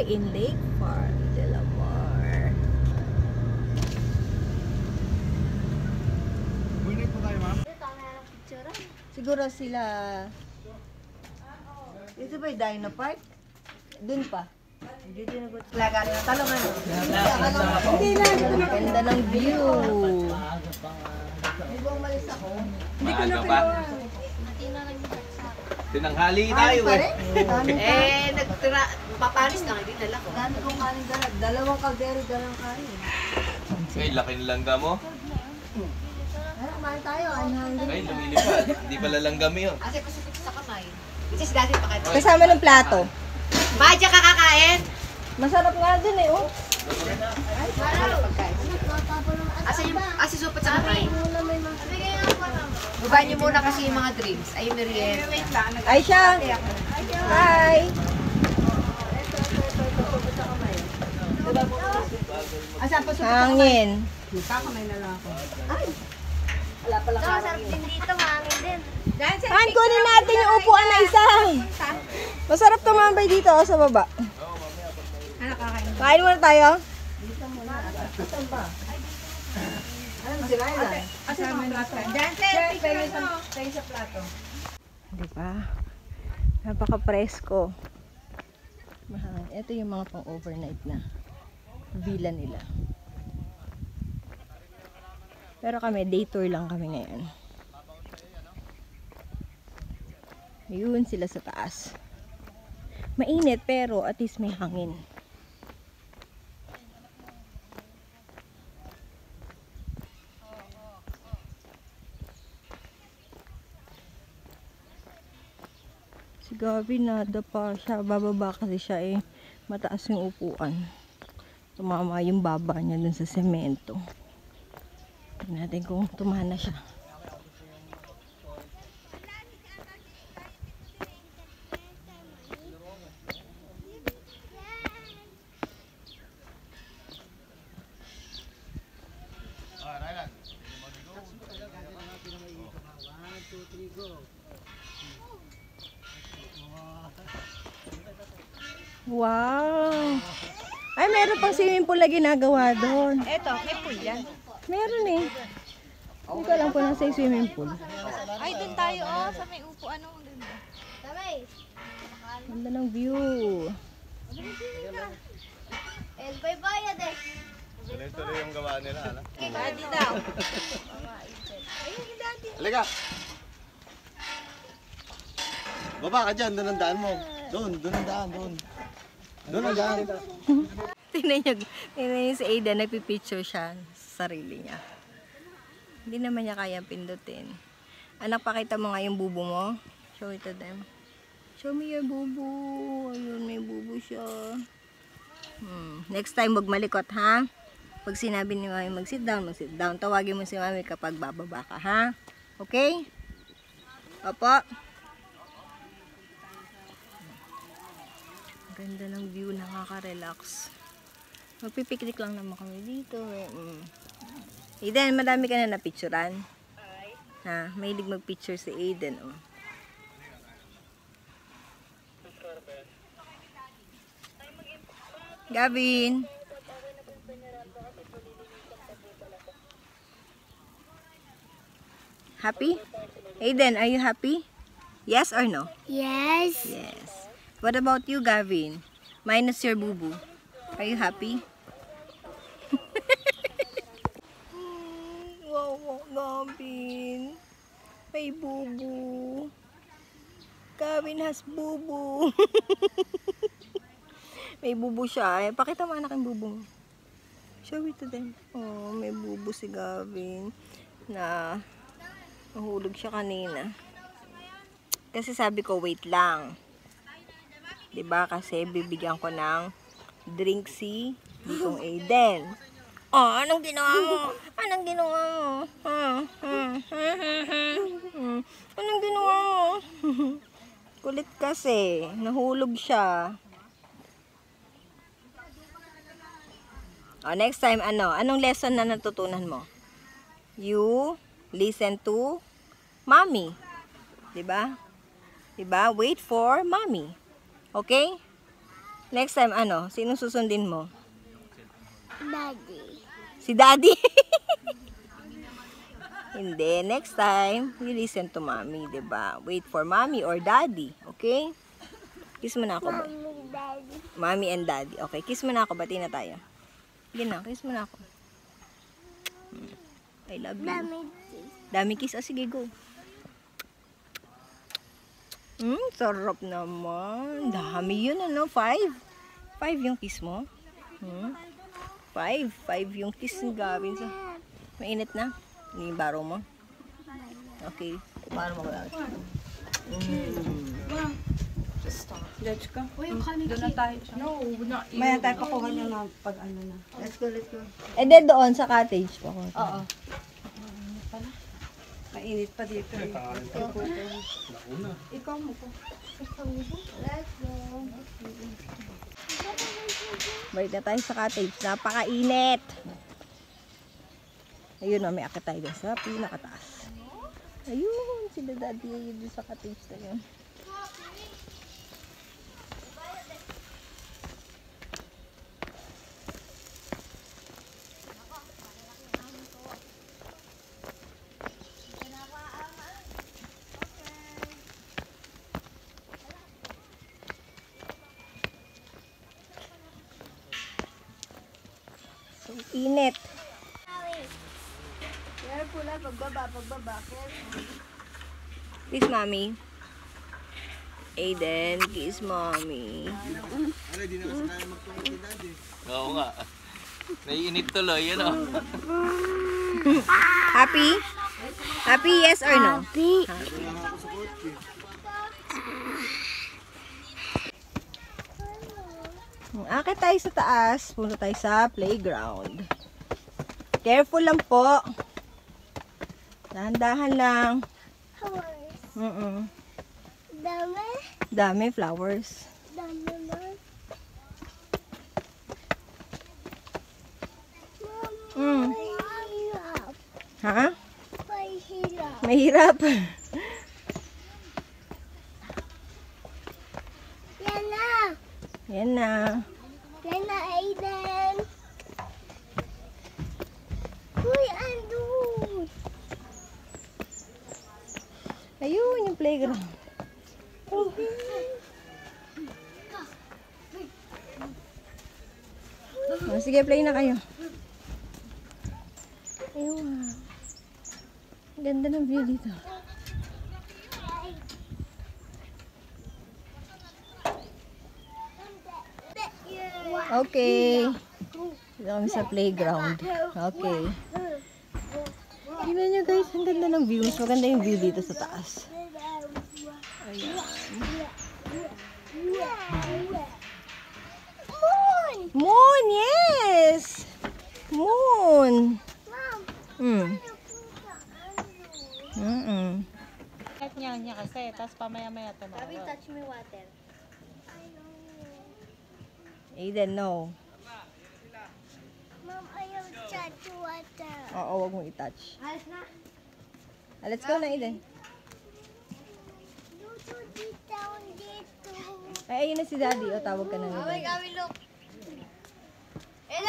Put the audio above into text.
in Lake Park, Delamar. Buinig po tayo, ma'am? Siguro sila... Ito ba yung Dino Park? Dun pa. Dito na ba? Lagari na talungan. Hindi na. Ganda ng view. Hindi ba umalis ako? Hindi ko na kinuha. Tinanghali tayo eh. Papanis lang, hindi dala ko. Dami kong kanin dala. Dalawang kaldero, dalawang kanin. Ay, laki ng langga mo. Ay, kumain tayo. Ay, lumilipad. Di pala langgam yun. Kasi pasipit sa kamay. Which is dati pa kayo. Kasama ng plato. Madya ka kakain! Masarap nga din eh, oh. Ay, sarap pagkain. Asa supot sa kamay. Baba niyo muna kasi yung mga drinks. Ay, merienda. Ay, siya. Hi. Hangin. Kakamay na lang ako. Wala pala ka. Sarap din dito, mangin din. Han, kunin natin yung upuan na isa. Masarap tumambay dito oh, sa baba. Ano kakain? Kain muna tayo. Ano sila yan? Asama na ka. Tayo sa plato. Diba? Napaka-presko. Ito yung mga pang-overnight na villa nila. Pero kami, day tour lang kami ngayon. Ayun sila sa taas. Mainit pero at least may hangin. Si Gabi nadapa siya. Bababa kasi siya eh. Mataas yung upuan. Tumama yung baba niya dun sa semento. Tignan natin kung tumana siya. Wow! Ay, meron pang swimming pool na ginagawa doon. Eto, may pool yan. Meron eh. Hindi ko alam kung nasa yung swimming pool. Ay, dun tayo, oh, sa may upo, ano, dun ba? Tamay. Ganda ng view. El, bye-bye, ade. Tuloy-tuloy yung gawa nila, ano? Daddy daw. Halika! Baba ka dyan, doon ang daan mo. Doon ang daan, doon. Doon ang daan. Tingnan niyo si Ada, nagpipicture siya sa sarili niya. Hindi naman niya kaya pindutin. Anak, pakita mo nga yung bubo mo. Show it to them. Show me your bubo. Ayun, may bubo siya. Next time, wag malikot, ha? Pag sinabi ni Mami mag-sit down, mag-sit down. Tawagin mo si Mami kapag bababa ka, ha? Okay? Opo. Ganda ng view, nakaka-relax. Magpipiknik lang naman kami dito. Aiden, madami ka na napicturan? Ha? Mahilig mag-picture si Aiden, oh. Gavin! Happy? Aiden, are you happy? Yes or no? Yes. Yes. What about you, Gavin? Minus your boo-boo. Are you happy? Wow, Gavin. May boo-boo. Gavin has boo-boo. May boo-boo siya. Pakita mo anak yung boo-boo mo. Show it to them. Oh, may boo-boo si Gavin. Na nahulog siya kanina. Kasi sabi ko, wait lang. Diba? Kasi bibigyan ko ng drink si Ditong Aiden. Oh, anong ginawa mo? Anong ginawa mo? Anong ginawa mo? Kulit kasi. Nahulog siya. Oh, next time, anong lesson na natutunan mo? You listen to mommy. Diba? Diba? Wait for mommy. Okay? Next time, ano? Sino susundin mo? Daddy. Si Daddy? Hindi. Next time, you listen to Mommy, diba? Wait for Mommy or Daddy. Okay? Kiss mo na ako ba? Mommy, Daddy. Mommy and Daddy. Okay, kiss mo na ako. Bati na tayo. Sige na, kiss mo na ako. I love you. Mommy. Dami kiss. Ah, sige, go. Sarap naman. Dami yun, ano? 5? 5 yung kiss mo? 5 yung kiss ni Gavin. Mainit na? Hindi yung baro mo? Okay. Paano mo kaya? Let's go. Doon na tayo. No, not you. Maya tayo pakuha niya na pag ano na. Let's go, let's go. And then doon sa cottage pa ko. Oo. Mainit pa dito eh. Ikaw mo po. Balik na tayo sa cottage. Napakainit. Ayun o, may akit tayo dun sa pinakataas. Ayun, sila Daddy ayun dun sa cottage na yun. So, init. Careful lang, pagbaba. Careful. Kiss Mommy. Aiden, kiss Mommy. Ano, di na kasi kaya magtungkol kay Daddy. Oo nga. Naiinip tuloy, yun o. Happy? Happy, yes or no? Happy. Akit tayo sa taas. Punta tayo sa playground. Careful lang po. Dahan-dahan lang. Horse. Dami. Dami flowers. Dami naman. Mahirap. Ha? Mahirap. Mahirap. Yan na. Yan na. Yan na, Aiden. Uy, andun. Ayun, yung playground. Oh. Oh, sige, play na kayo. Ayun. Ang ganda ng view dito. Okay. Dito kami sa playground. Okay. Tingnan nyo guys, ang ganda ng view. Mas maganda yung view dito sa taas. Moon. Moon, yes! Moon. Mom, At niya kasi, tapos pamaya-maya tumawag. touch me water. Aiden, no. Mom, ayaw touch water. Oo, wag mong i-touch. Alas na. Let's go na, Aiden. Dito, dito. Ay, ayun na si Daddy. O, tawag ka na ni Daddy. Gawin, look. Eh,